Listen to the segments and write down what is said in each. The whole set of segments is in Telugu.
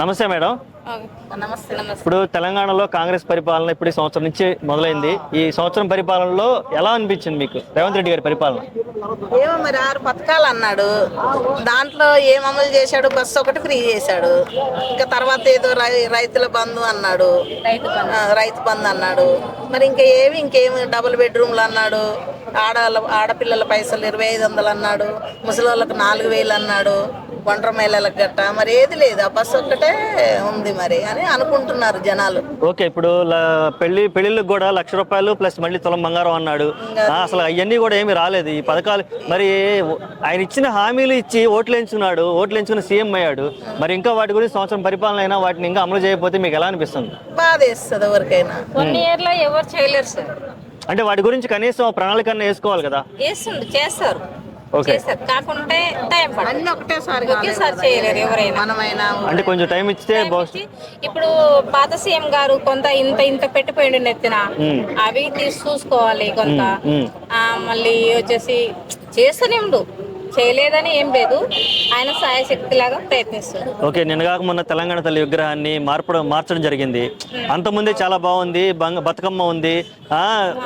నమస్తే మేడం. నమస్తే. ఇప్పుడు తెలంగాణలో కాంగ్రెస్ పరిపాలన ఇప్పుడు ఈ సంవత్సరం నుంచి మొదలైంది. ఈ సంవత్సరం పరిపాలనలో ఎలా అనిపించింది మీకు రేవంత్ రెడ్డి గారి పరిపాలన? ఏమో మరి 6 పథకాలు అన్నాడు, దాంట్లో ఏం అమలు చేశాడు? బస్సు ఒకటి ఫ్రీ చేశాడు. ఇంకా తర్వాత ఏదో రైతుల బంధు అన్నాడు, రైతు బంధు అన్నాడు. మరి ఇంకేమి డబుల్ బెడ్రూమ్లు అన్నాడు, ఆడపిల్లల పైసలు 2500 అన్నాడు, ముసలి వాళ్ళకు 4000 అన్నాడు, ఒంటరి మహిళలకు గట్ట మరి ఏది లేదు. ఆ బస్సు ఒక్కటే ఉంది మరి అని అనుకుంటున్నారు జనాలు. ఓకే, ఇప్పుడు పెళ్లిళ్ళకి కూడా ₹1,00,000 ప్లస్ మళ్ళీ తులం బంగారం అన్నాడు. అసలు అవన్నీ కూడా ఏమి రాలేదు ఈ పథకాలు. మరి ఆయన ఇచ్చిన హామీలు ఇచ్చి ఓట్లు ఎంచుకుని సీఎం అయ్యాడు. మరి ఇంకా వాటి గురించి సంవత్సరం పరిపాలన అయినా వాటిని ఇంకా అమలు చేయకపోతే మీకు ఎలా అనిపిస్తుంది? బాధ వేస్తుంది ఎవరికైనా. 1 ఇయర్ లో ఎవరు చేయలేరు సార్. అంటే వాటి గురించి కనీసం ప్రణాళిక వేసుకోవాలి కదా. చేస్తారు కాకుంటే టైం అన్ని ఒకటేసారి చేయలేరు ఎవరైనా. మనమైనా అంటే కొంచెం టైం ఇస్తే ఇప్పుడు పాత సీఎం గారు కొంత ఇంత పెట్టిపోయిండు నెత్తిన, అవి చూసుకోవాలి కొంత. మళ్ళీ వచ్చేసి చేస్తూనే ఉండు, చేయలేదని ఏం లేదు, ఆయన సాయశక్తి లాగా ప్రయత్నిస్తుంది. ఓకే, నిన్నగాక మొన్న తెలంగాణ తల్లి విగ్రహాన్ని మార్చడం జరిగింది. అంతకుముందే చాలా బాగుంది, బతుకమ్మ ఉంది,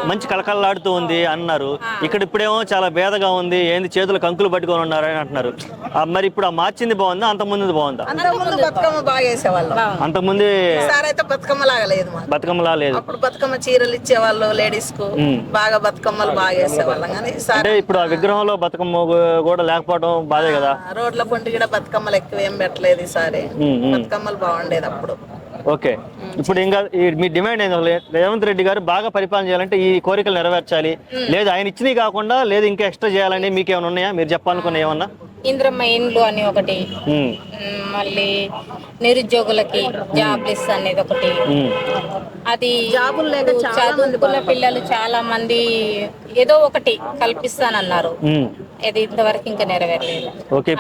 మంచి కళకళలాడుతూ ఉంది అన్నారు. ఇప్పుడేమో చాలా భేదగా ఉంది, ఏంది చేతులు కంకులు పట్టుకొని ఉన్నారు అని అంటున్నారు. మరి ఇప్పుడు ఆ మార్చింది బాగుందా, అంతకుముందు బాగుందా? అంతకుముందు బతుకమ్మ బాగా వేసేవాళ్ళు, అంతకుముందే అయితే బతుకమ్మ లాగా లేదు. బతుకమ్మలా లేదు. అప్పుడు బతుకమ్మ చీరలు ఇచ్చేవాళ్ళు లేడీస్ కు, బాగా బతుకమ్మలు బాగా వేసేవాళ్ళం. కానీ అంటే ఇప్పుడు ఆ విగ్రహంలో బతుకమ్మ కూడా లేకపోవడం బాధే కదా. రోడ్ల పొంటి కూడా బతుకమ్మలు ఎక్కువ ఏం పెట్టలేదు ఈసారి. బతుకమ్మలు బాగుండేది అప్పుడు. ఓకే, ఇప్పుడు ఇంకా మీ డిమాండ్ ఏంటో, రేవంత్ రెడ్డి గారు బాగా పరిపాలన చేయాలంటే ఈ కోరికలు నెరవేర్చాలి, లేదు ఆయన ఇచ్చినవి కాకుండా లేదు ఇంకా ఎక్స్ట్రా చేయాలని మీకు ఏమైనా ఉన్నాయా, మీరు చెప్పాలనుకున్న ఏమన్నా? ఇంద్రమ్మ ఇండ్లు అని ఒకటి, మళ్ళీ నిరుద్యోగులకి జాబ్లెస్ అనేది ఒకటి, అది జాబులు లేక చదువుకున్న పిల్లలు చాలా మంది ఏదో ఒకటి కల్పిస్తానన్నారు, ఇది ఇంతవరకు ఇంకా నెరవేరలేదు. ఓకే,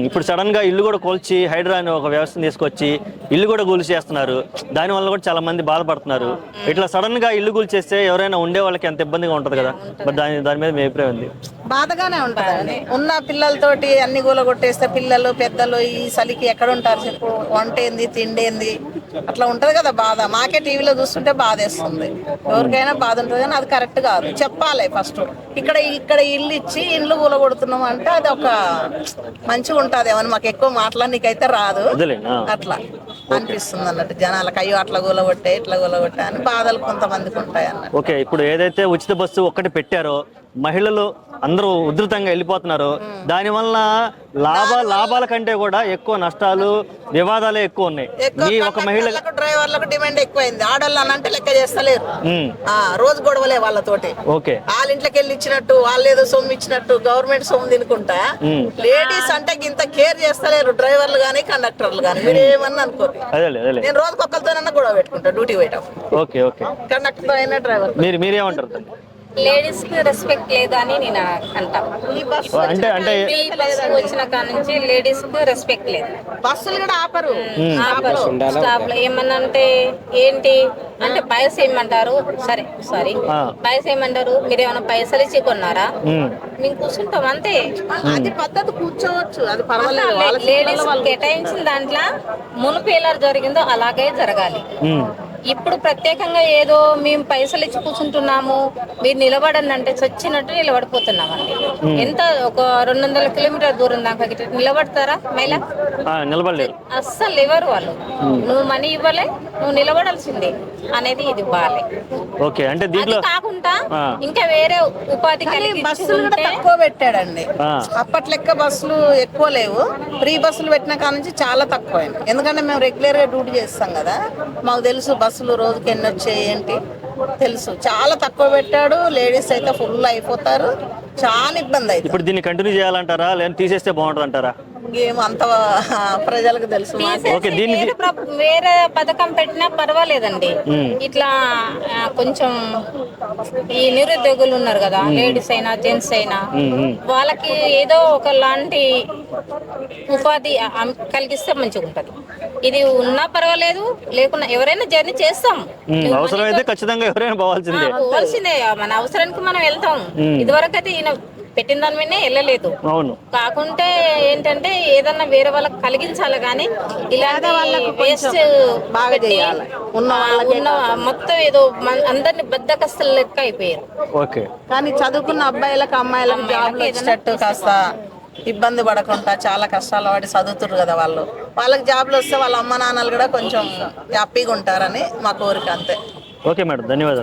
ఇప్పుడు సడన్ గా ఇల్లు కూడా కూల్చి హైడ్రా అనే ఒక వ్యవస్థను తీసుకొచ్చి ఇల్లు కూడా కూల్చేస్తున్నారు. దాని వల్ల కూడా చాలా మంది బాధపడుతున్నారు. ఇట్లా సడన్ గా ఇల్లు కూల్చేస్తే ఎవరైనా ఉండే వాళ్ళకి ఎంత ఇబ్బందిగా ఉంటది కదా. దాని మీద మీ అభిప్రాయం ఉంది? బాధగానే ఉంటదండి. ఉన్న పిల్లలతోటి అన్ని గోల కొట్టేస్తే పిల్లలు పెద్దలు ఈ చలికి ఎక్కడ ఉంటారు చెప్పు? వంటేంది తిండేంది అట్లా ఉంటది కదా బాధ. మాకే టీవీలో చూస్తుంటే బాధ వేస్తుంది. ఎవరికైనా బాధ ఉంటుంది, కానీ అది కరెక్ట్ కాదు. చెప్పాలి ఫస్ట్. ఇక్కడ ఇల్లు ఇచ్చి ఇండ్లు కూల కొడుతున్నాం అంటే అది ఒక మంచిగా ఉంటుంది. ఏమన్నా మాకు ఎక్కువ మాట్లాడనీకైతే రాదు, అట్లా అనిపిస్తుంది అన్నట్టు జనాలకు. అయ్యో అట్లా కూలగొట్టే ఇట్లా కూలగొట్టే అని బాధలు కొంతమందికి ఉంటాయి అన్నట్టు. ఓకే, ఇప్పుడు ఏదైతే ఉచిత బస్సు ఒక్కటి పెట్టారో మహిళలు అందరూ ఉధృతంగా వెళ్ళిపోతున్నారు. దానివల్ల లాభాల కంటే కూడా ఎక్కువ నష్టాలు, వివాదాలే ఎక్కువ ఉన్నాయి. ఒక మహిళ డ్రైవర్లకు డిమాండ్ ఎక్కువైంది. ఆడవాళ్ళు అంటే లెక్క చేస్తలేరు, రోజు గొడవలే వాళ్ళతోటి. ఓకే, వాళ్ళ ఇంట్లోకి వెళ్ళి ఇచ్చినట్టు, వాళ్ళు ఏదో సొమ్ము ఇచ్చినట్టు, గవర్నమెంట్ సొమ్ము తినుకుంటా. లేడీస్ అంటే ఇంత కేర్ చేస్తలేరు డ్రైవర్లు గానీ కండక్టర్లు గానీ. మీరు ఏమన్నా అనుకోరు, నేను రోజుకి ఒక్కరితోనన్నా గొడవ పెట్టుకుంటా డ్యూటీ పోయేటప్పుడు. ఓకే ఓకే, కండక్టర్ అయినా డ్రైవర్. మీరేమంటారు? లేడీస్ కి రెస్పెక్ట్ లేదని నేను అంటాను. అంటే వచ్చిన కాడ నుంచి లేడీస్ కి రెస్పెక్ట్ లేదు. బస్సులు కూడా ఆపరు. స్టాప్ లో ఏమన్నా అంటే ఏంటి అంటే పైసలు ఏమంటారు, సరే సారీ పైసలు ఏమంటారు, మీరు ఏమైనా పైసలు ఇచ్చి కొన్నారా, మేము కూర్చుంటాం అంతే. అది పద్ధతి, కూర్చోవచ్చు, అది పర్వాలేదు. లేడీస్ కేటాయించిన దాంట్లో మునుపు ఎలా జరిగిందో అలాగే జరగాలి. ఇప్పుడు ప్రత్యేకంగా ఏదో మేము పైసలు ఇచ్చి కూర్చుంటున్నాము, మీరు నిలబడండి అంటే చచ్చినట్టు నిలబడిపోతున్నామండి. ఎంత ఒక 200 కిలోమీటర్ దూరం దాకా నిలబడతారా మహిళ? నిలబడలేరు, అస్సలు ఎవరు వాళ్ళు. నువ్వు మనీ ఇవ్వలే, నువ్వు నిలబడాల్సిందే అనేది ఇది బాలే. ఓకే, అంటే దీంట్లో కాకుండా ఇంకా వేరే ఉపాధి కలిగి బస్సులు కూడా తక్కువ పెట్టాడండి. అప్పటి లెక్క బస్సులు ఎక్కువ లేవు. ఫ్రీ బస్సులు పెట్టిన కాడ నుంచి చాలా తక్కువైంది. ఎందుకంటే మేము రెగ్యులర్ గా డ్యూటీ చేస్తాం కదా, మాకు తెలుసు బస్సులు రోజుకి ఎన్ని వచ్చాయి ఏంటి తెలుసు. చాలా తక్కువ పెట్టాడు. లేడీస్ అయితే ఫుల్ అయిపోతారు, చాలా ఇబ్బంది అవుతుంది. ఇప్పుడు దీన్ని కంటిన్యూ చేయాలంటారా, లేదా తీసేస్తే బాగుంటుంది అంటారా? అంత ప్రజలకు తెలుసు. వేరే పథకం పెట్టినా పర్వాలేదండి. ఇట్లా కొంచెం ఈ నిరుద్యోగులు ఉన్నారు కదా, లేడీస్ అయినా జెంట్స్ అయినా, వాళ్ళకి ఏదో ఒక లాంటి ఉపాధి కలిగిస్తే మంచిగా ఉంటది. ఇది ఉన్నా పర్వాలేదు, లేకున్నా ఎవరైనా జర్నీ చేస్తాం, అవసరమైతే ఖచ్చితంగా ఎవరైనా పోవాల్సిందే. మన అవసరానికి మనం వెళ్తాం. ఇదివరకు అయితే ఈయన పెట్టిన దాని మీదనే వెళ్ళలేదు. అవును. కాకుంటే ఏంటంటే ఏదన్నా వేరే వాళ్ళకి కలిగించాలి కానీ ఇలాంటి వేస్ట్ బాగా చేయాలి. ఉన్న మొత్తం ఏదో అందరిని బద్దకస్తులు లెక్క అయిపోయారు. ఓకే. కానీ చదువుకున్న అబ్బాయిలకు అమ్మాయిలకు జాబ్లు వచ్చేటట్టు కాస్త ఇబ్బంది పడకుండా చాలా కష్టాలు పడి చదువుతున్నారు కదా వాళ్ళకి జాబ్లు వస్తే వాళ్ళ అమ్మ నాన్నలు కూడా కొంచెం హ్యాపీగా ఉంటారని మా కోరిక అంతే. ఓకే మేడం, ధన్యవాదాలు.